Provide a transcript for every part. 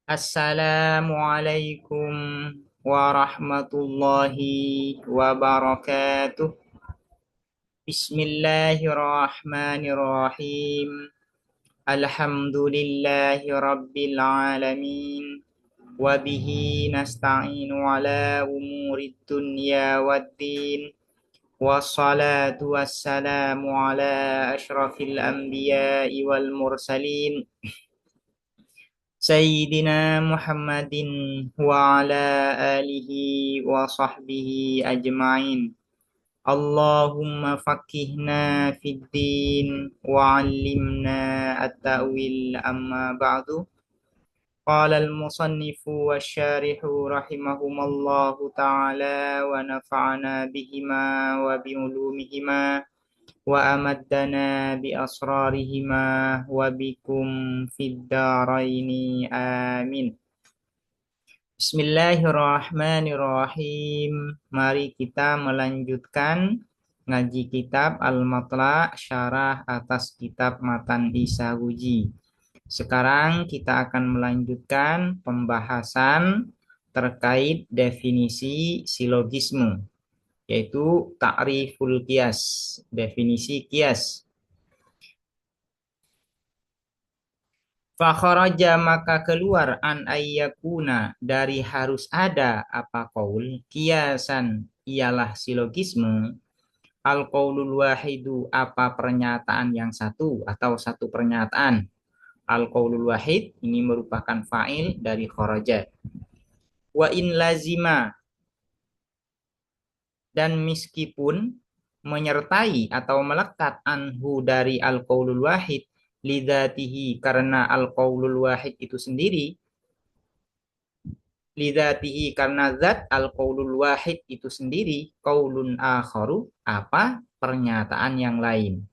Assalamualaikum warahmatullahi wabarakatuh. Bismillahirrahmanirrahim. Alhamdulillahi rabbil alamin. Wabihi nasta'inu ala umurid dunya waddin. Wassalatu wassalamu ala ashrafil anbiya'i wal mursalin. Sayyidina Muhammadin wa ala alihi wa sahbihi ajma'in. Allahumma faqihna fid din wa 'allimna at-ta'wil amma ba'du. Qala al-musannifu wa syarihu rahimahumallahu ta'ala wa nafa'ana bihima wa bi'ulumihima wa amaddana bi asrarihima wa bikum fid daraini amin. Bismillahirrahmanirrahim. Mari kita melanjutkan ngaji kitab Al-Matla' syarah atas kitab Matan Isahuji. Sekarang kita akan melanjutkan pembahasan terkait definisi silogisme, yaitu ta'riful qiyas, definisi qiyas. Fakharaja maka keluar an ayyakuna dari harus ada apa qaul kiasan ialah silogisme al qaulul wahidu apa pernyataan yang satu atau satu pernyataan. Al qaulul wahid ini merupakan fa'il dari kharaja. Wa in lazima dan meskipun menyertai atau melekat anhu dari al qaulul wahid lidzatihi karena al-qaulul wahid itu sendiri, lidzatihi karena zat al-qaulul wahid itu sendiri, qaulun akharu apa pernyataan yang lain.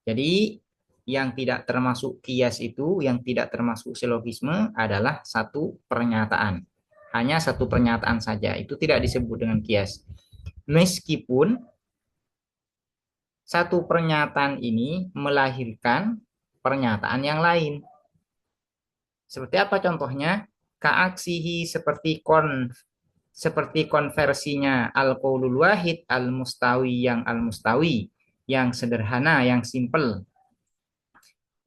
Jadi yang tidak termasuk qiyas itu, yang tidak termasuk silogisme adalah satu pernyataan. Hanya satu pernyataan saja, itu tidak disebut dengan qiyas. Meskipun satu pernyataan ini melahirkan pernyataan yang lain. Seperti apa contohnya? Kaaksihi seperti konversinya al-qaulul wahid al-mustawi yang sederhana, yang simple.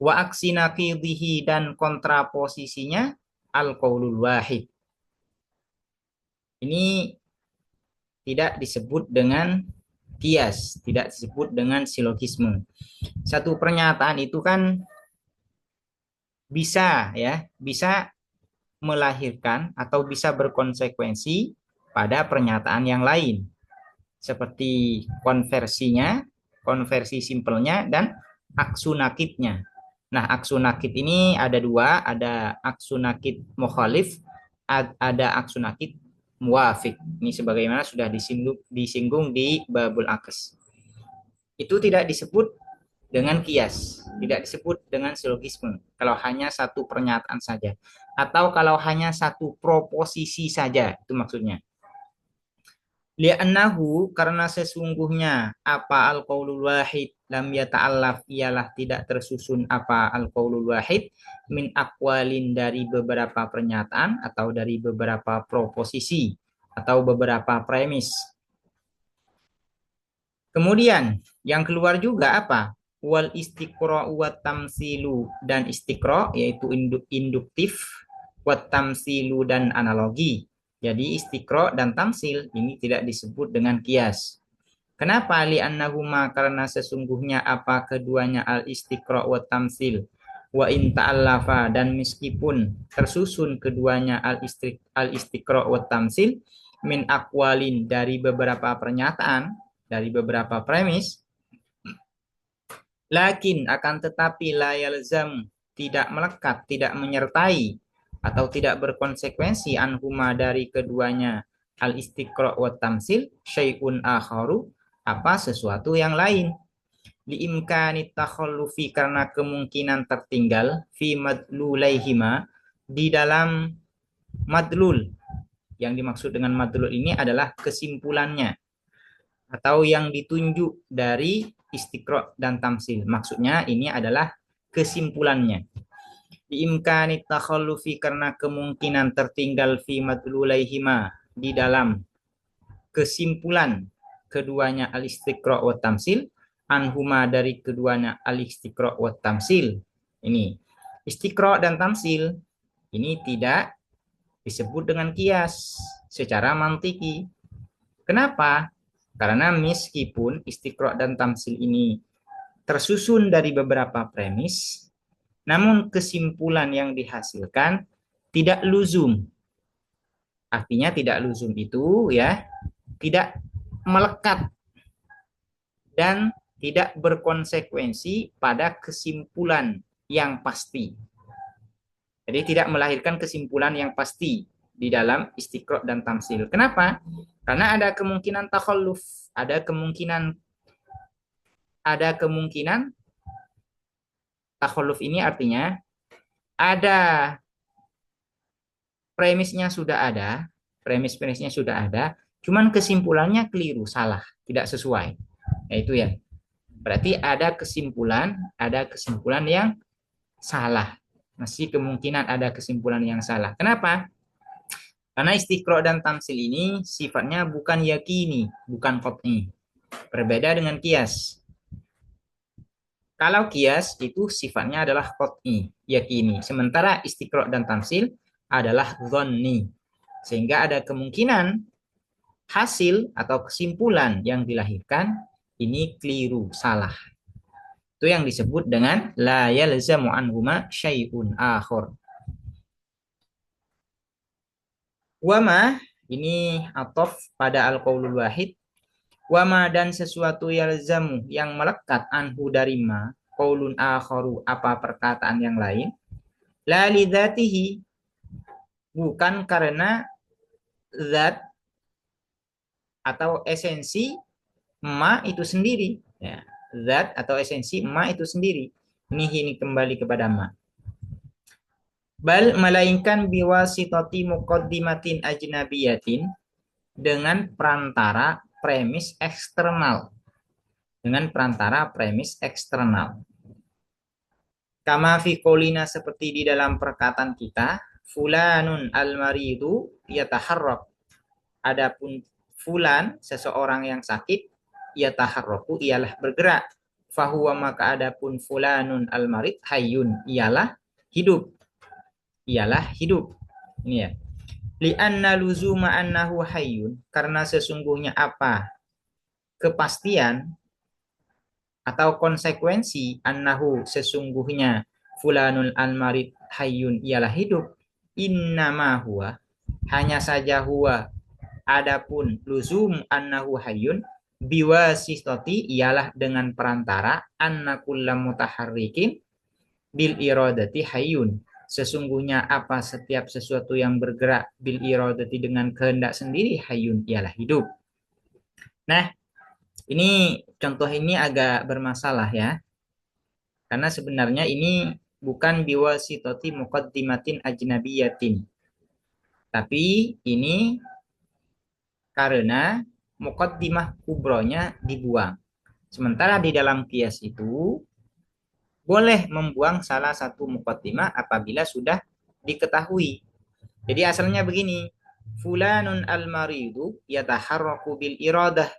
Wa aksi naqidihi dan kontraposisinya al-qaulul wahid. Ini tidak disebut dengan qiyas, tidak disebut dengan silogisme. Satu pernyataan itu kan bisa melahirkan atau bisa berkonsekuensi pada pernyataan yang lain. Seperti konversi simpelnya dan aksu nakidnya. Nah, aksu nakid ini ada dua, ada aksu nakid mukhalif, ada aksu nakid muwafiq. Ini sebagaimana sudah disinggung di babul akes. Itu tidak disebut dengan kias, tidak disebut dengan silogisme. Kalau hanya satu pernyataan saja, atau kalau hanya satu proposisi saja, itu maksudnya. Li'annahu karena sesungguhnya apa al-qaulul wahid lam yata'allaf ialah tidak tersusun apa al-qaulul wahid min aqwalin dari beberapa pernyataan atau dari beberapa proposisi atau beberapa premis. Kemudian yang keluar juga apa? Wal istiqra wa tamsilu dan istiqra yaitu induktif, wa tamsilu dan analogi. Jadi istiqra dan tamsil ini tidak disebut dengan kias. Kenapa? Li'annahuma karena sesungguhnya apa keduanya al istiqra wa tamsil wa in ta'allafa dan meskipun tersusun keduanya al istiqra wa tamsil min aqwalin dari beberapa pernyataan, dari beberapa premis, lakin akan tetapi la yalzam tidak melekat, tidak menyertai atau tidak berkonsekuensi anhuma dari keduanya al istiqra wa tamsil syai'un akharu apa sesuatu yang lain liimkani takhallufi karena kemungkinan tertinggal fi madlulaihima di dalam madlul. Yang dimaksud dengan madlul ini adalah kesimpulannya atau yang ditunjuk dari istiqra dan tamsil. Maksudnya ini adalah kesimpulannya. Biimkani takhallufi karena kemungkinan tertinggal fi madlulaihima di dalam kesimpulan keduanya al-istiqra' wa tamsil anhuma dari keduanya al-istiqra' wa tamsil. Ini istiqra' dan tamsil ini tidak disebut dengan kias secara mantiki. Kenapa? Karena meskipun istiqra' dan tamsil ini tersusun dari beberapa premis, namun kesimpulan yang dihasilkan tidak luzum. Artinya tidak luzum itu ya tidak melekat dan tidak berkonsekuensi pada kesimpulan yang pasti. Jadi tidak melahirkan kesimpulan yang pasti di dalam istiqra' dan tamsil. Kenapa? Karena ada kemungkinan takhalluf, ada kemungkinan takhalluf ini artinya ada premisnya sudah ada, cuman kesimpulannya keliru, salah, tidak sesuai. Yaitu ya. Berarti ada kesimpulan yang salah. Masih kemungkinan ada kesimpulan yang salah. Kenapa? Karena istiqra' dan tamsil ini sifatnya bukan yakini, bukan qat'i. Berbeda dengan kias. Kalau kias itu sifatnya adalah qat'i, yakini. Sementara istiqra' dan tamsil adalah dhanni. Sehingga ada kemungkinan hasil atau kesimpulan yang dilahirkan ini keliru, salah. Itu yang disebut dengan la yalzamu anhuma syai'un akhar. Wama ini atof pada al-qaulul wahid. Wama dan sesuatu yalzamu yang melekat anhu dari ma qaulun akharu apa perkataan yang lain. La lidzatihi bukan karena zat atau esensi ma itu sendiri. Ya, zat atau esensi ma itu sendiri. Ini kembali kepada ma. Bal melainkan biwasitati muqaddimatin ajnabiyatin dengan perantara premis eksternal. Kama fi qaulina seperti di dalam perkataan kita, fulanun al-maridu yataharrak. Adapun fulan seseorang yang sakit yataharraku ialah bergerak. Fahuwa maka adapun fulanun al-marid hayyun ialah hidup. Ini ya. Li'anna luzuma annahu hayyun karena sesungguhnya apa? Kepastian atau konsekuensi annahu sesungguhnya fulanul al-marid hayyun ialah hidup. Innama huwa hanya saja huwa adapun luzum annahu hayyun biwasitati ialah dengan perantara anna kullam mutaharrikin bil iradati hayyun. Sesungguhnya apa setiap sesuatu yang bergerak bil iradati dengan kehendak sendiri hayyun ialah hidup. Nah, ini contoh ini agak bermasalah ya. Karena sebenarnya ini bukan biwasitati muqaddimatin ajnabiyatin. Tapi ini karena muqaddimah kubronya dibuang. Sementara di dalam kias itu boleh membuang salah satu muqaddimah apabila sudah diketahui. Jadi asalnya begini, fulanun al-maridu yataharraku bil iradah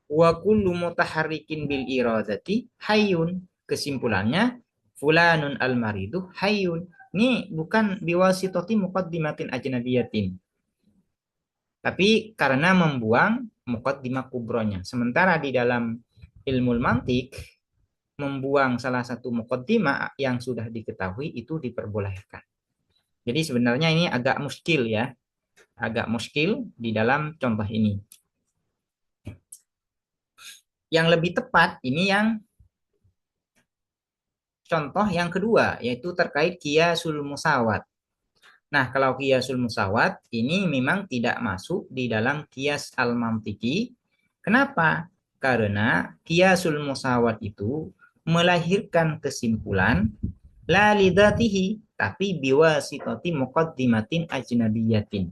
wa kullu mutaharrikin bil iradati hayyun. Kesimpulannya fulanun al-maridu hayyun. Ini bukan biwasitati muqaddimatin ajnabiyatin. Tapi karena membuang muqaddimah kubronya. Sementara di dalam ilmu mantik membuang salah satu muqaddimah yang sudah diketahui itu diperbolehkan. Jadi sebenarnya ini agak muskil ya. Agak muskil di dalam contoh ini. Yang lebih tepat ini yang contoh yang kedua yaitu terkait qiyasul musawat. Nah, kalau qiyasul musawat ini memang tidak masuk di dalam qiyas al-mantiki. Kenapa? Karena qiyasul musawat itu melahirkan kesimpulan la lidzatihi tapi biwasitati muqaddimatin ajnabiyatin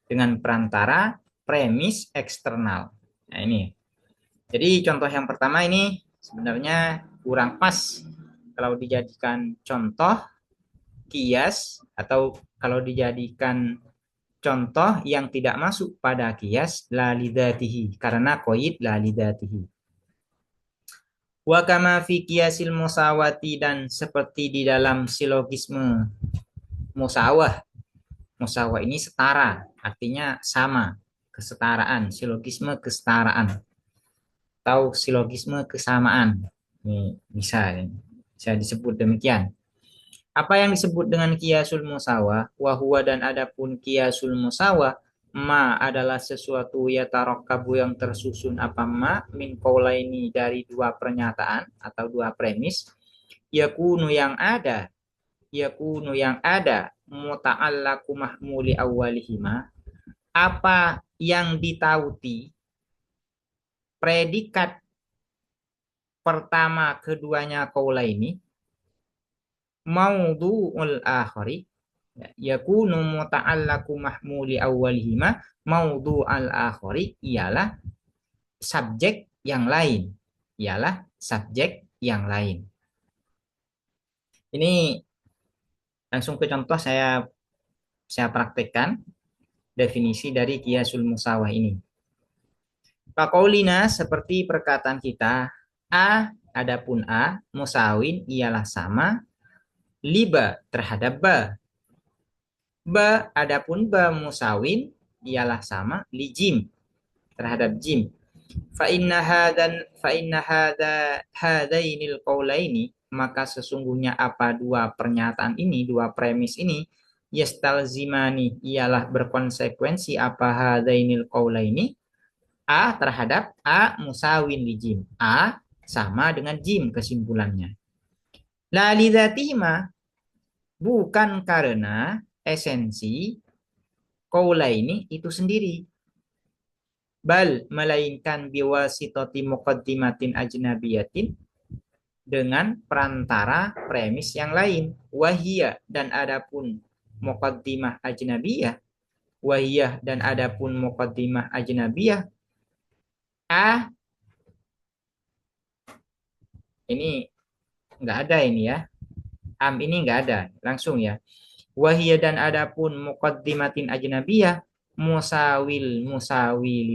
dengan perantara premis eksternal. Nah, ini. Jadi contoh yang pertama ini sebenarnya kurang pas kalau dijadikan contoh kias atau kalau dijadikan contoh yang tidak masuk pada kias la lidzatihi karena qaid la lidzatihi. Wa kama fi qiyasil musawati dan seperti di dalam silogisme musawah. Musawah ini setara, artinya sama, kesetaraan, silogisme kesetaraan atau silogisme kesamaan. Ini bisa disebut demikian. Apa yang disebut dengan kiasul musawah, wahwa dan adapun kiasul musawah, ma adalah sesuatu ya tarokkabu yang tersusun apa ma min qaulaini dari dua pernyataan atau dua premis, yakunu yang ada muta'allaku mahmuli awwalihima, apa yang ditauti predikat pertama keduanya qaulaini maudhu'ul akhari, yakunu muta'allaku mahmuli awwalihima maudhu'al akhari ialah subjek yang lain, Ini langsung ke contoh, saya praktekkan definisi dari qiyasul musawah ini. Faqaulina seperti perkataan kita, adapun a musawin ialah sama liba terhadap ba. Adapun ba musawin ialah sama li jim terhadap jim. Fa inna hadainil qaulaini, maka sesungguhnya apa dua pernyataan ini, dua premis ini, yastalzimani ialah berkonsekuensi apa hadainil qaulaini, a terhadap a musawin li jim, a sama dengan jim kesimpulannya. La lidzatihima, bukan karena esensi qaulaini itu sendiri, bal melainkan biwasitati muqaddimatin ajnabiyatin, dengan perantara premis yang lain, wahiyah dan adapun muqaddimah ajnabiyah, ini enggak ada ini ya, ini enggak ada langsung ya. Wahiyah dan adapun muqaddimatin ajnabiyah musawili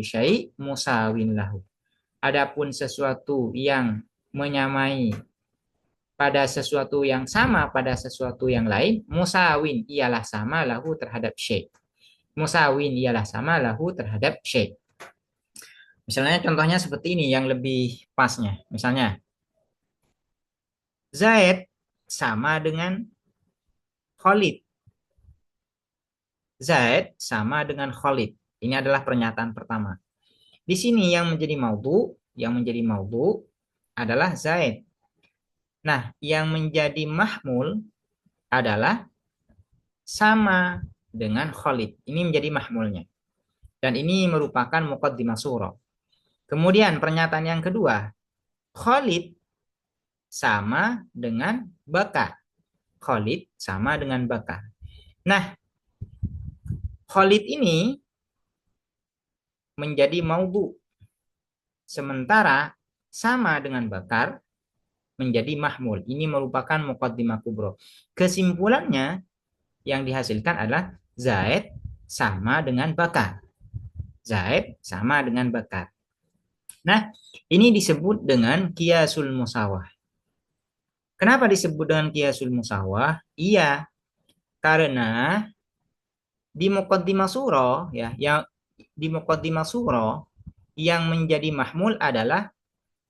syai musawin lahu, adapun sesuatu yang menyamai pada sesuatu yang sama pada sesuatu yang lain, musawin ialah sama lahu terhadap syai. Misalnya contohnya seperti ini yang lebih pasnya. Misalnya Zaid sama dengan Khalid. Ini adalah pernyataan pertama. Di sini yang menjadi maudhu adalah Zaid. Nah, yang menjadi mahmul adalah sama dengan Khalid. Ini menjadi mahmulnya. Dan ini merupakan muqaddimah surah. Kemudian pernyataan yang kedua, Khalid sama dengan Baka. Nah, Khalid ini menjadi maudhu. Sementara sama dengan Bakar menjadi mahmul. Ini merupakan muqaddimah kubro. Kesimpulannya yang dihasilkan adalah Zaid sama dengan Bakar. Nah, ini disebut dengan qiyasul musawah. Kenapa disebut dengan qiyasul musawah? Iya, karena di muqaddimah surah yang menjadi mahmul adalah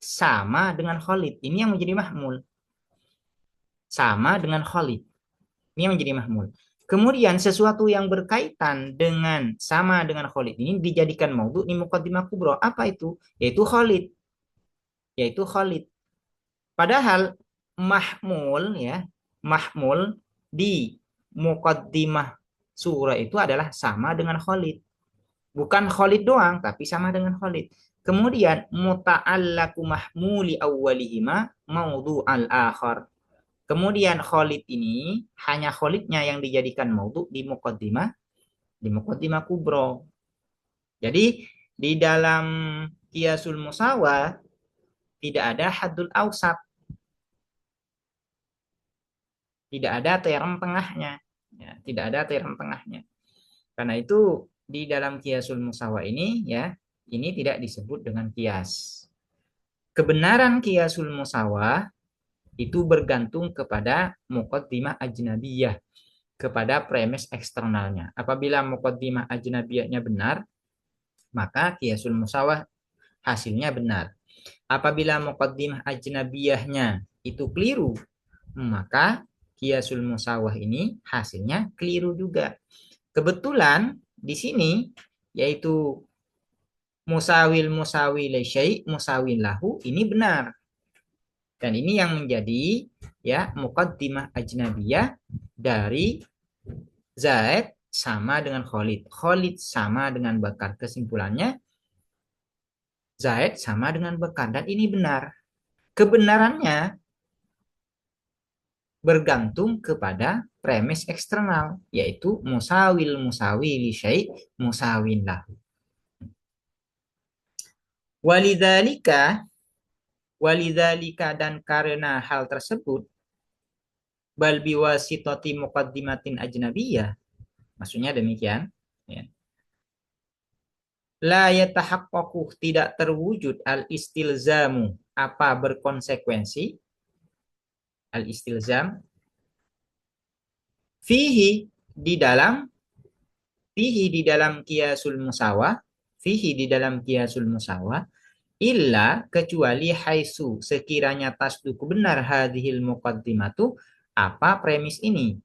sama dengan Khalid. Ini yang menjadi mahmul. Kemudian sesuatu yang berkaitan dengan sama dengan Khalid ini dijadikan maudhu di muqaddimah kubra. Apa itu? Yaitu Khalid. Padahal mahmul di muqaddimah surah itu adalah sama dengan Khalid. Bukan Khalid doang, tapi sama dengan Khalid. Kemudian muta'allaku mahmuli awwalihima maudhu al-akhar. Kemudian Khalid ini hanya Khalidnya yang dijadikan maudhu di muqaddimah kubro. Jadi di dalam qiyasul musawah tidak ada haddul awsat. Tidak ada term tengahnya. Ya, tidak ada term tengahnya. Karena itu di dalam kiasul musawah ini ya, ini tidak disebut dengan kias. Kebenaran kiasul musawah itu bergantung kepada muqaddimah ajnabiyah, kepada premis eksternalnya. Apabila muqaddimah ajnabiyahnya benar, maka kiasul musawah hasilnya benar. Apabila muqaddimah ajnabiyahnya itu keliru, maka kiasul musawah ini hasilnya keliru juga. Kebetulan di sini yaitu musawil musawil syai' musawil lahu ini benar. Dan ini yang menjadi ya muqaddimah ajnabiyah dari Zaid sama dengan Khalid. Khalid sama dengan Bakar. Kesimpulannya Zaid sama dengan Bakar dan ini benar. Kebenarannya bergantung kepada premis eksternal yaitu musawil musawili syai' musawin lahu. Walidzalika Walidzalika dan karena hal tersebut bal biwasitati muqaddimatin ajnabiyah, maksudnya demikian ya. La yatahaqqaqu tidak terwujud al istilzamu apa berkonsekuensi al istilzam fihi di dalam fihi di dalam kiasul musawah fihi di dalam kiasul musawah illa kecuali haisu sekiranya tasduku benar hadhil muqaddimatu apa premis ini.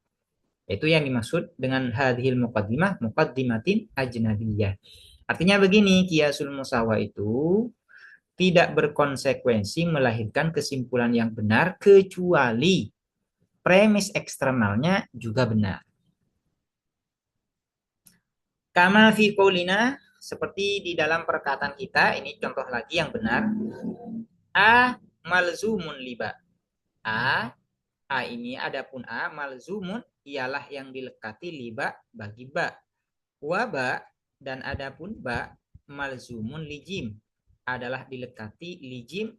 Itu yang dimaksud dengan hadhil muqaddimah muqaddimatin ajnabiyah. Artinya begini, kiasul musawah itu tidak berkonsekuensi melahirkan kesimpulan yang benar kecuali premis eksternalnya juga benar. Kama fi qaulina seperti di dalam perkataan kita, ini contoh lagi yang benar. A malzumun liba. A ini adapun A malzumun ialah yang dilekati liba bagi ba. Wa ba dan adapun ba malzumun lijim adalah dilekati lijim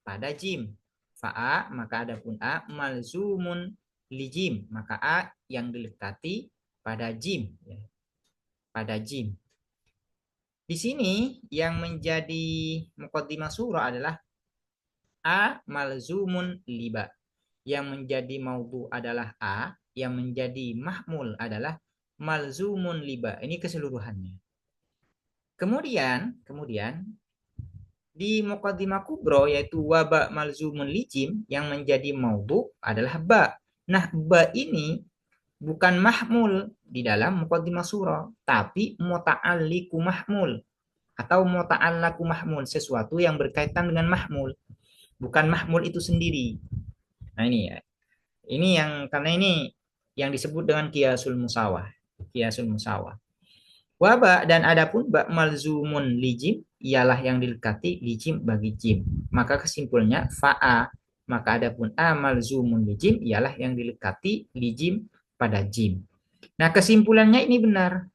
pada jim. Fa'a maka adapun A malzumun lijim maka A yang dilekati pada jim ya. Pada jim. Di sini yang menjadi muqaddimah surah adalah A malzumun liba. Yang menjadi maudhu adalah A, yang menjadi mahmul adalah malzumun liba. Ini keseluruhannya. Kemudian di muqaddimah kubro yaitu waba malzumun lijim yang menjadi maudhu adalah ba. Nah, ba ini bukan mahmul di dalam muqaddimah surah, tapi muta'alliqu mahmul atau muta'allaku mahmul, sesuatu yang berkaitan dengan mahmul. Bukan mahmul itu sendiri. Nah ini ya. Ini yang karena ini yang disebut dengan kiasul musawah. Kiasul musawah. Waba dan adapun ba malzumun lijim ialah yang dilekati lijim bagi jim. Maka kesimpulannya fa'a maka adapun a malzumun lijim ialah yang dilekati lijim pada jim. Nah, kesimpulannya ini benar.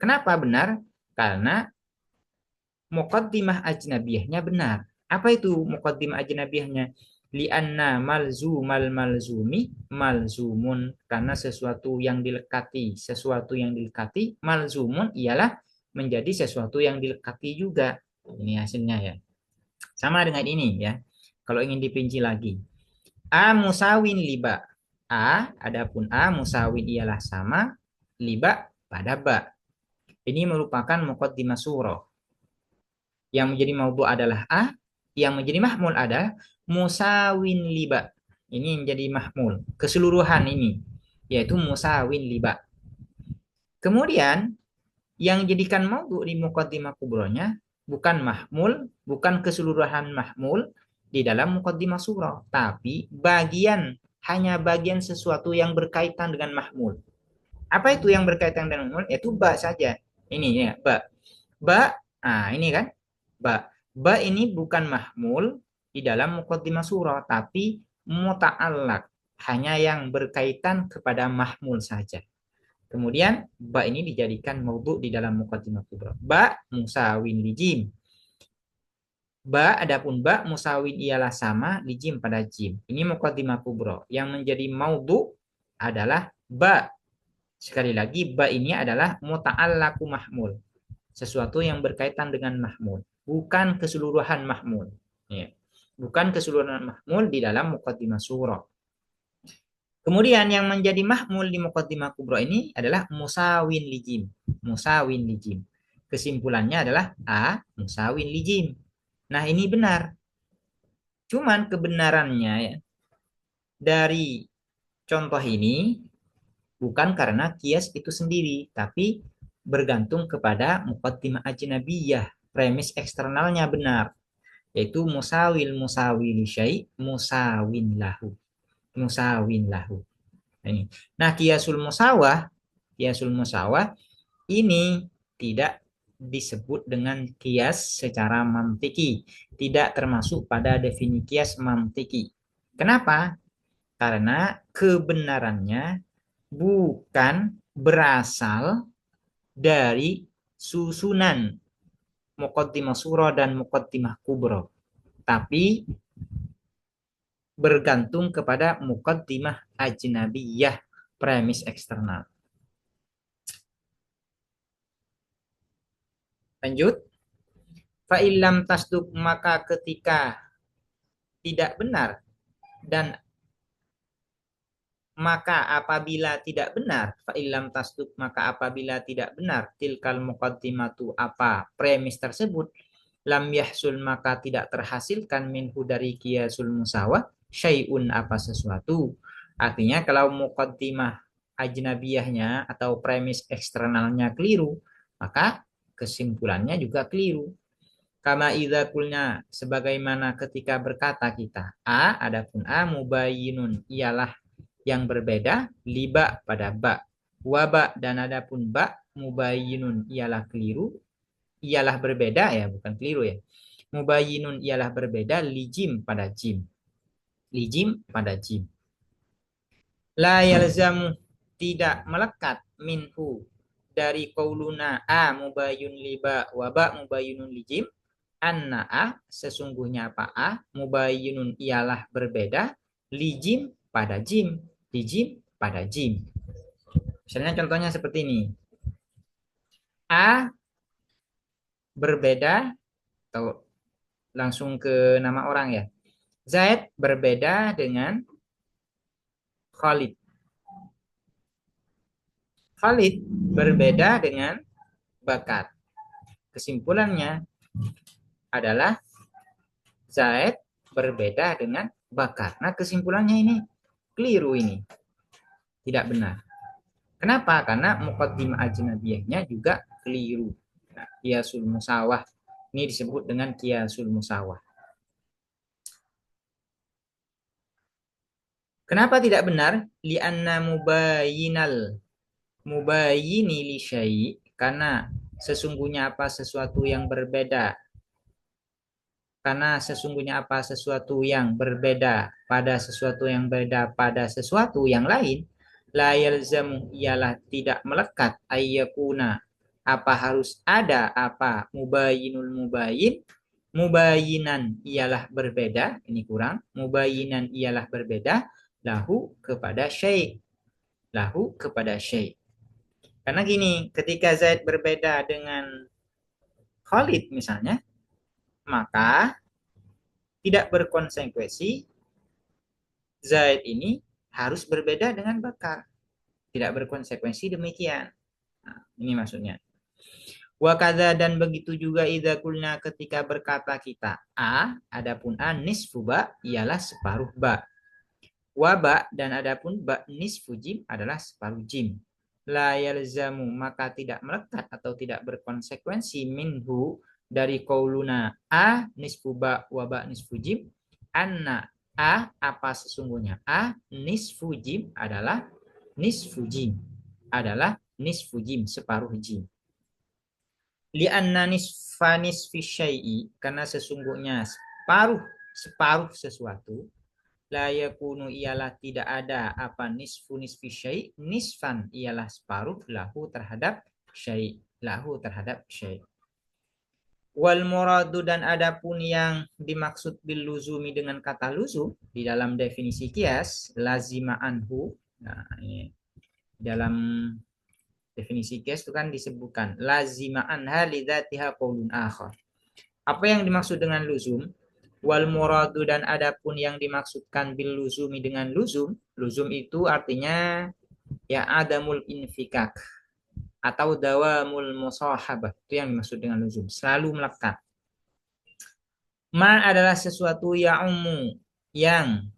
Kenapa benar? Karena muqaddimah ajnabiyahnya benar. Apa itu muqaddimah ajnabiyahnya? Lianna malzumal malzumi malzumun karena sesuatu yang dilekati malzumun ialah menjadi sesuatu yang dilekati juga. Ini hasilnya ya. Sama dengan ini ya. Kalau ingin diperinci lagi. A musawin liba. Adapun A musawin ialah sama liba pada ba. Ini merupakan muqaddimah surah. Yang menjadi maudhu adalah A, yang menjadi mahmul adalah musawin liba. Ini menjadi mahmul. Keseluruhan ini, yaitu musawin liba. Kemudian, yang jadikan maudhu di muqaddimah kubronya, bukan mahmul, bukan keseluruhan mahmul di dalam muqaddimah surah, tapi hanya bagian sesuatu yang berkaitan dengan mahmul. Apa itu yang berkaitan dengan mahmul? Yaitu ba saja. Ini ya, ba. Ba, ini kan Ba ini bukan mahmul di dalam muqaddimah surah, tapi muta'allaq, hanya yang berkaitan kepada mahmul saja. Kemudian ba ini dijadikan maudhu di dalam muqaddimah kubra. Ba musawin lijim. Adapun ba musawin ialah sama lijim pada jim. Ini muqaddimah kubra. Yang menjadi maudhu adalah ba. Sekali lagi, ba ini adalah muta'allaku mahmul. Sesuatu yang berkaitan dengan mahmul. Bukan keseluruhan mahmul. Ya. Bukan keseluruhan mahmul di dalam muqaddimah surah. Kemudian yang menjadi mahmul di muqaddimah kubra ini adalah musawin lijim. Musawin lijim. Kesimpulannya adalah A musawin lijim. Nah ini benar. Cuman kebenarannya ya, dari contoh ini bukan karena kias itu sendiri, tapi bergantung kepada muqaddimah ajnabiyah. Premis eksternalnya benar. Yaitu musawil syai musawin lahu. Musawin lahu. Ini. Nah, kiasul musawah ini tidak disebut dengan kias secara mantiki, tidak termasuk pada definisi kias mantiki. Kenapa? Karena kebenarannya bukan berasal dari susunan muqaddimah surah dan muqaddimah kubra, tapi bergantung kepada muqaddimah ajnabiyah, premis eksternal. Lanjut. Fa'ilam tasduk, maka ketika tidak benar, dan maka apabila tidak benar, fa'ilam tasduk, maka apabila tidak benar, tilkal muqaddimatu, apa premis tersebut, lam yahsul, maka tidak terhasilkan minhu dari kiasul musawah, syai'un, apa sesuatu. Artinya kalau muqaddimah ajnabiyahnya atau premis eksternalnya keliru, maka kesimpulannya juga keliru. Kama idza kulna, sebagaimana ketika berkata kita, A, adapun A mubayyinun, ialah yang berbeda, liba pada ba. Waba, dan adapun ba mubayyinun, ialah keliru, ialah berbeda ya, bukan keliru ya. Mubayyinun ialah berbeda, lijim pada jim. Lijim pada jim. La yalzamu, tidak melekat, minhu, dari qauluna A mubayyun liba waba mubayyinun lijim, anna A, sesungguhnya apa A, mubayyinun ialah berbeda, lijim pada jim, lijim pada jim. Misalnya contohnya seperti ini. A berbeda, atau langsung ke nama orang ya. Zaid berbeda dengan Khalid. Khalid berbeda dengan Bakar. Kesimpulannya adalah Zaid berbeda dengan Bakar. Nah, kesimpulannya ini keliru, ini tidak benar. Kenapa? Karena muqaddimah ajnabiyahnya juga keliru. Nah, kiasul musawah ini disebut dengan kiasul musawah. Kenapa tidak benar? Li'anna mubayyini li syai', karena sesungguhnya apa sesuatu yang berbeda. Karena sesungguhnya apa sesuatu yang berbeda pada sesuatu yang berbeda pada sesuatu yang lain, la yalzamu, ialah tidak melekat, ayyakuna, apa harus ada, apa mubayyinul mubayyin, mubayyinan ialah berbeda, ini kurang, mubayyinan ialah berbeda, lahu kepada syai', lahu kepada syai'. Karena gini, ketika Zaid berbeda dengan Khalid misalnya, maka tidak berkonsekuensi Zaid ini harus berbeda dengan Bakar. Tidak berkonsekuensi demikian. Nah, ini maksudnya. Wakadha, dan begitu juga idza kulna, ketika berkata kita A, adapun A nisfu ba ialah separuh ba. Waba, dan adapun ba nisfu jim adalah separuh jim. La yalzamu, maka tidak melekat atau tidak berkonsekuensi, minhu, dari qauluna A nisfu ba waba nisfu jim, anna A, apa sesungguhnya A nisfu jim adalah nisfu jim, adalah nisfu jim, separuh jim. Li'anna nisfa nisfi syai'i, karena sesungguhnya separuh sesuatu, la yakunu ialah tidak ada, apa nisfu nisfi syai', nisfan ialah separuh, lahu terhadap syai', lahu terhadap syai'. Wal muradu, dan adapun yang dimaksud bil luzumi dengan kata luzum di dalam definisi kias, lazima anhu, Nah, ini dalam definisi kias itu kan disebutkan lazima anha lidzatiha qaulun akhar. Apa yang dimaksud dengan luzum? Wal muradu dan adapun yang dimaksudkan bil luzumi dengan luzum, luzum itu artinya ya adamul infikak atau dawamul musahabah. Itu yang dimaksud dengan luzum, selalu melekat. Ma adalah sesuatu yang umum yang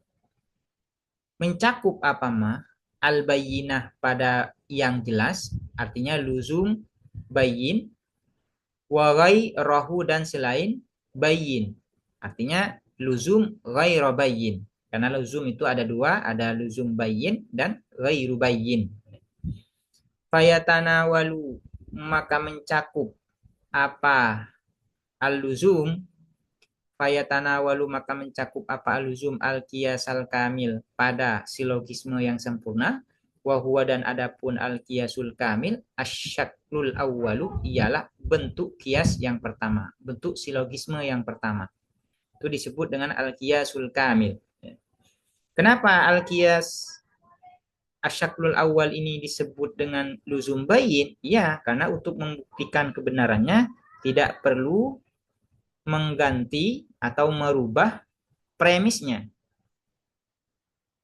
mencakup apa ma al bayyinah pada yang jelas, artinya luzum bayyin wa ghairahu dan selain bayyin. Artinya luzum ghairu bayyin. Karena luzum itu ada dua, ada luzum bayyin dan ghairu bayyin. Fayatanawalu maka mencakup apa al-luzum, fayatanawalu maka mencakup apa al-luzum al-qiyas al-kamil pada silogisme yang sempurna, wa huwa dan adapun al-qiyasul kamil asyaklul awwalu ialah bentuk kias yang pertama, bentuk silogisme yang pertama. Itu disebut dengan al-qiyasul kamil. Kenapa al-qiyas asyaklul awal ini disebut dengan luzum bayin? Ya, karena untuk membuktikan kebenarannya tidak perlu mengganti atau merubah premisnya.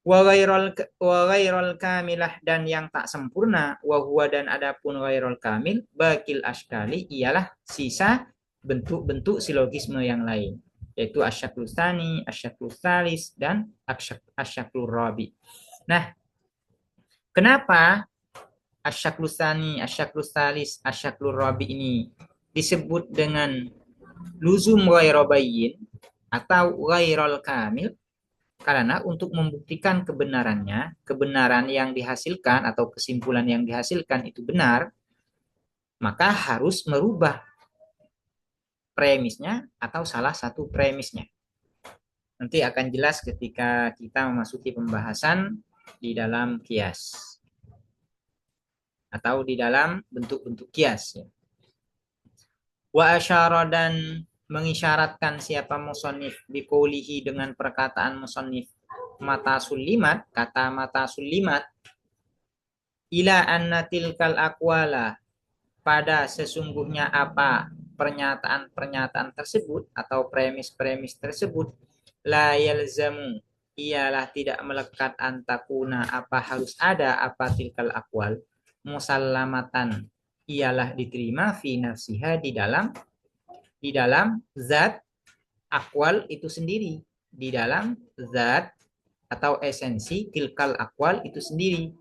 Wa ghairul kamilah dan yang tak sempurna, wa huwa dan adapun ghairul kamil, bakil askali ialah sisa bentuk-bentuk silogisme yang lain, yaitu asyaklus tsani, asyaklus tsalis dan asyaklur rabi. Nah, kenapa asyaklus tsani, asyaklus tsalis, asyaklur rabi ini disebut dengan luzum ghairu bayyin atau ghairul kamil? Karena untuk membuktikan kebenarannya, kebenaran yang dihasilkan atau kesimpulan yang dihasilkan itu benar, maka harus merubah premisnya atau salah satu premisnya. Nanti akan jelas ketika kita memasuki pembahasan di dalam kias atau di dalam bentuk-bentuk kias. Wa asyara dan mengisyaratkan siapa musonif biqaulihi dengan perkataan musonif mata sulimat, kata mata sulimat ila anna tilkal aqwala pada sesungguhnya apa pernyataan-pernyataan tersebut atau premis-premis tersebut la yalzamu ialah tidak melekat antakuna apa harus ada apa tilkal aqwal musallamatan ialah diterima fi nafsiha di dalam zat akwal itu sendiri, di dalam zat atau esensi tilkal akwal itu sendiri.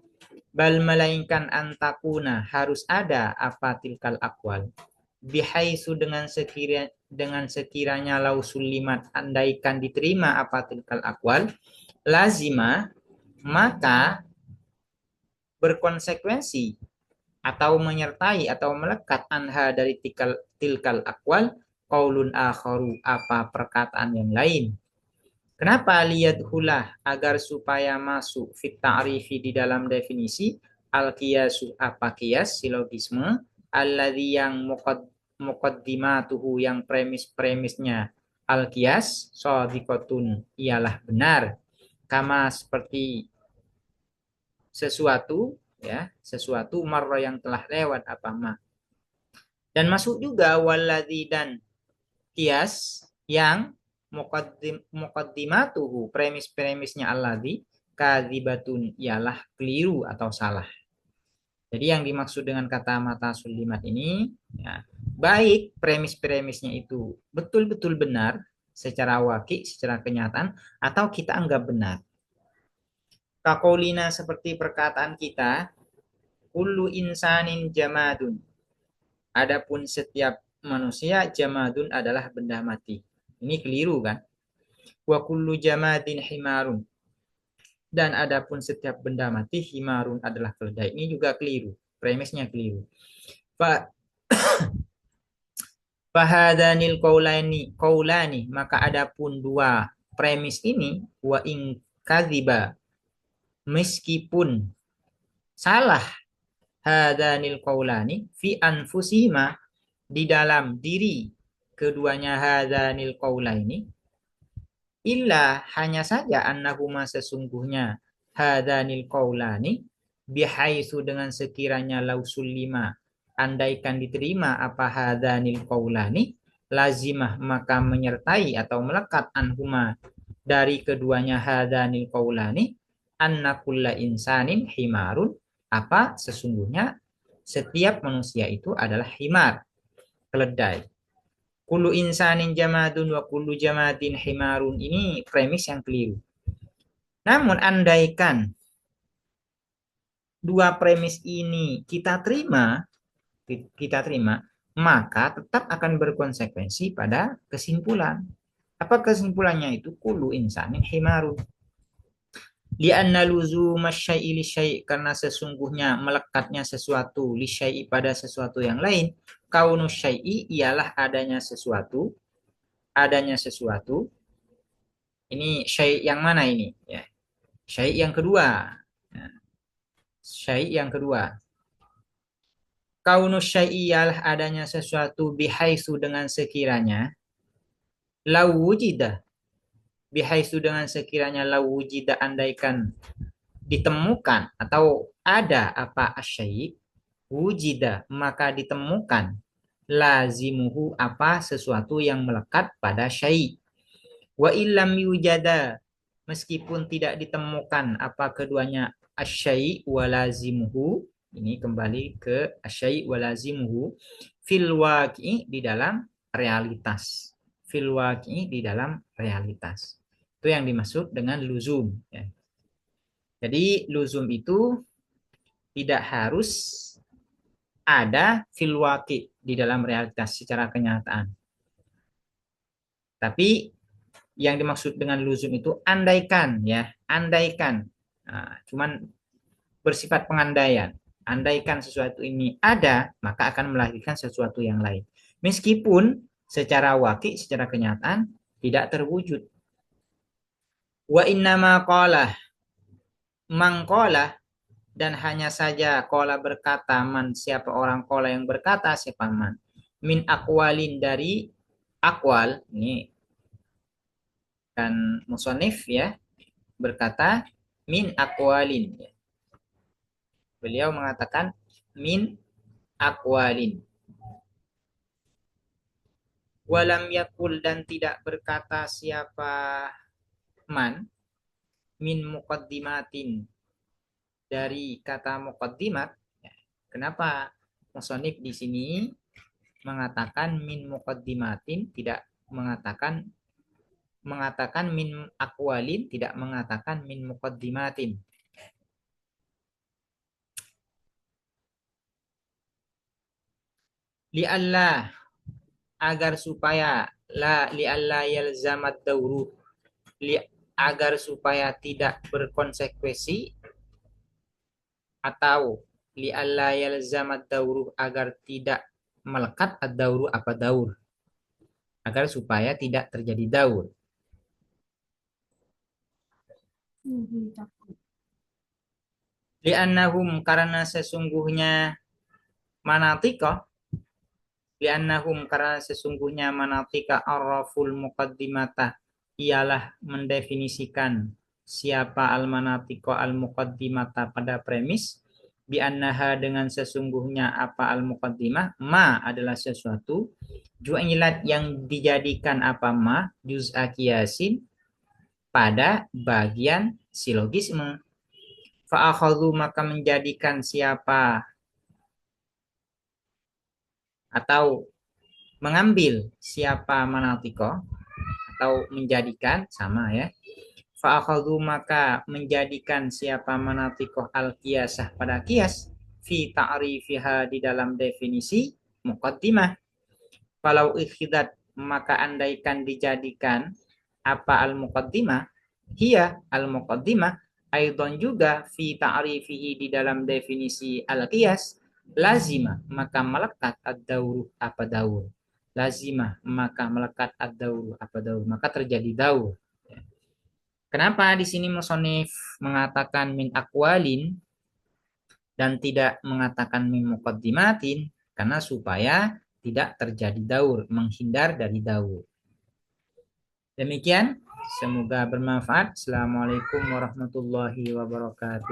Bal melainkan antakuna harus ada apa tilkal akwal. Bihaisu dengan sekiranya lausulimat andaikan diterima apa tilkal akwal, lazima maka berkonsekuensi atau menyertai atau melekat anha dari tilkal akwal qaulun akharu apa perkataan yang lain. Kenapa liyadhulah agar supaya masuk fit ta'rifi di dalam definisi al qiyasu apa qiyas silogisme alladzi yang muqaddimatuhu yang premis-premisnya al qiyas shadiqatun ialah benar kama seperti sesuatu ya sesuatu marra yang telah lewat apa ma dan masuk juga waladzi dan kias yang muqaddimatuhu premis-premisnya alladzi kadzibatun ialah keliru atau salah. Jadi yang dimaksud dengan kata mata sulimat ini ya, baik premis-premisnya itu betul-betul benar secara waki, secara kenyataan atau kita anggap benar. Kakolina seperti perkataan kita, kullu insanin jamadun. Adapun setiap manusia jamadun adalah benda mati. Ini keliru kan? Wa kullu jamadin himarun. Dan adapun setiap benda mati himarun adalah keledai. Ini juga keliru. Premisnya keliru. Fahadanil qaulani maka adapun dua premis ini wa in kadziba meskipun salah hadanil qaulani fi anfusihima di dalam diri keduanya hadanil qaulaini illa hanya saja annahuma sesungguhnya hadanil qaulani bihaitsu dengan sekiranya lausul lima andaikan diterima apa hadanil qaulani lazimah maka menyertai atau melekat anhuma dari keduanya hadanil qaulani anna kulla insanin himarun apa sesungguhnya setiap manusia itu adalah himar keledai. Kullu insanin jamadun wa kullu jamadin himarun ini premis yang keliru. Namun andaikan dua premis ini kita terima, maka tetap akan berkonsekuensi pada kesimpulan. Apa kesimpulannya itu? Kullu insanin himarun. Lianna luzuma syai'i li syai' karena sesungguhnya melekatnya sesuatu li syai'i pada sesuatu yang lain. Kaunu syai'i ialah adanya sesuatu. Ini syai' yang mana ini? Ya. Syai' yang kedua. Ya. Syai' yang kedua. Kaunu syai'i ialah adanya sesuatu bihaisu dengan sekiranya lau wujida bihaisu dengan sekiranya lau wujida andaikan ditemukan atau ada apa asyai wujida maka ditemukan lazimuhu apa sesuatu yang melekat pada syai wa illam yujada meskipun tidak ditemukan apa keduanya asyai wa lazimuhu ini kembali ke asyai wa lazimuhu fil waqi'i di dalam realitas fil waqi'i di dalam realitas itu yang dimaksud dengan luzum ya. Jadi luzum itu tidak harus ada fil waqi di dalam realitas secara kenyataan. Tapi yang dimaksud dengan luzum itu andaikan ya, andaikan. Nah, cuman bersifat pengandaian. Andaikan sesuatu ini ada, maka akan melahirkan sesuatu yang lain. Meskipun secara waqi, secara kenyataan tidak terwujud. Wa innama qala mangqala dan hanya saja kola berkata man siapa orang kola yang berkata siapa man min akwalin dari akwal ini kan musonif ya berkata min akwalin beliau mengatakan min akwalin walam yakul dan tidak berkata siapa man min muqaddimatin dari kata muqaddimat. Kenapa musonif di sini mengatakan min muqaddimatin tidak mengatakan min akwalin tidak mengatakan min muqaddimatin. Li'alla agar supaya li'alla yalzamat dauru agar supaya tidak berkonsekuensi atau li'alla yalzamat dauru agar tidak melekat ad-dauru apa daur agar supaya tidak terjadi daur li'annahum karena sesungguhnya manatika li'annahum karena sesungguhnya manatika arraful muqaddimata ialah mendefinisikan siapa al-manatiko al-muqaddimata pada premis bi'annaha dengan sesungguhnya apa al-muqaddimah ma adalah sesuatu ju'ilat yang dijadikan apa ma juz'a qiyasin pada bagian silogisme fa'akhadhu maka menjadikan siapa atau mengambil siapa manatiko atau menjadikan sama ya fa'akhadhu maka menjadikan siapa manatikoh al-qiyasah pada qiyas fi ta'rifiha di dalam definisi muqaddimah falau ikhidat maka andaikan dijadikan apa al-muqaddimah hiya al-muqaddimah aidan juga fi ta'rifihi di dalam definisi al-qiyas lazimah maka melekat ad-dauru apa daur lazimah maka melekat ad-dauru apa daur maka terjadi daur. Kenapa di sini musonif mengatakan min akwalin dan tidak mengatakan min muqaddimatin? Karena supaya tidak terjadi daur, menghindar dari daur. Demikian Semoga bermanfaat. Assalamualaikum warahmatullahi wabarakatuh.